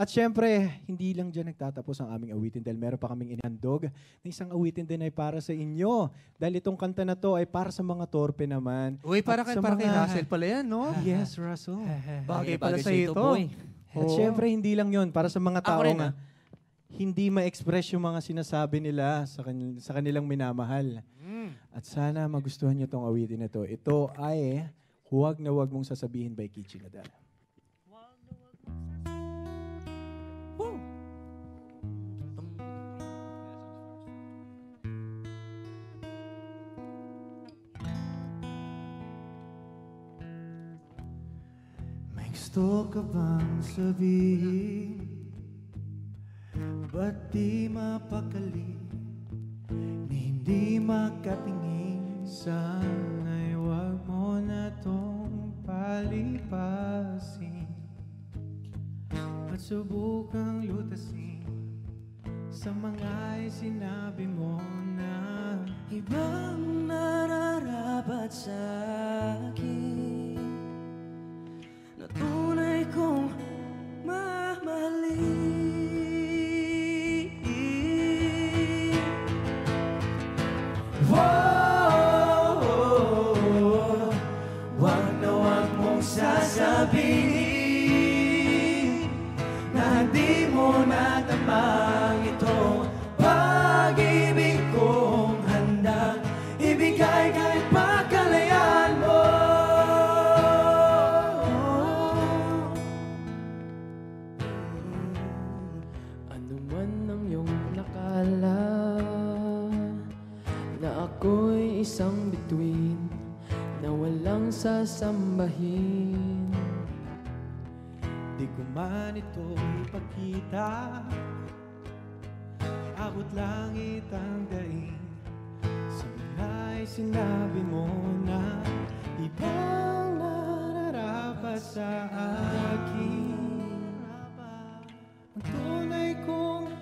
At syempre, hindi lang dyan nagtatapos ang aming awitin dahil meron pa kaming inhandog na isang awitin din ay para sa inyo. Dahil itong kanta na to ay para sa mga torpe naman. Uy, para kay Russell pala yan, no? Yes, Russell. Bagay pala sa ito. At syempre, hindi lang yon para sa mga tao rin, nga hindi ma-express yung mga sinasabi nila sa kanilang minamahal. At sana magustuhan nyo itong awitin na to. Ito ay Huwag na Huwag Mong Sasabihin by Kichi Nadal. Gusto ka bang sabihin? Ba't di mapakali? Ni hindi makatingin? Sana'y wag mo na tong palipasin at subukang lutasin sa mga sinabi mo na ibang nararapat sa akin na tunay kong mamahalin. Wag na wag mong sasabihin na di mo natamang itong pag-ibig kong handang ibigay kahit pagkalayaan mo. Ano man ang iyong nakala na ako'y isang bituin na walang sasambahin. Di ko man ito ipakita, abot langit ang daing sa mga sinabi mo na ibang nararapat sa akin. Ang tunay kong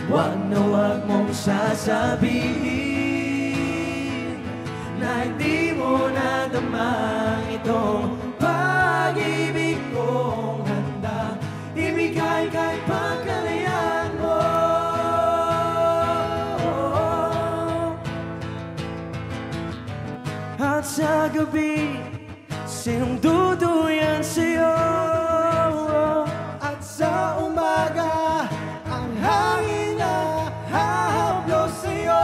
wag na wag mong sasabihin na hindi mo nadamang itong pag-ibig kong handa ibigay kahit pagkalayaan mo. At sa gabi, sinong duduyan sa'yo? At sa umaga, ang hangin na hahablo sa'yo.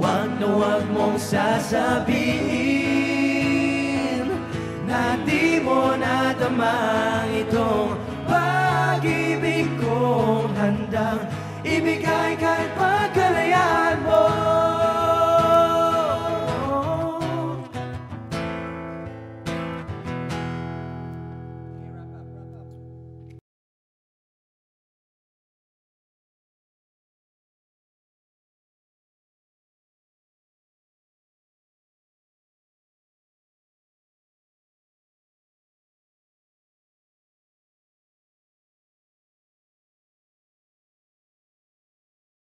Wag na wag mong sasabihin na di mo nadamang itong pag-ibig kong handang ibigay kahit pa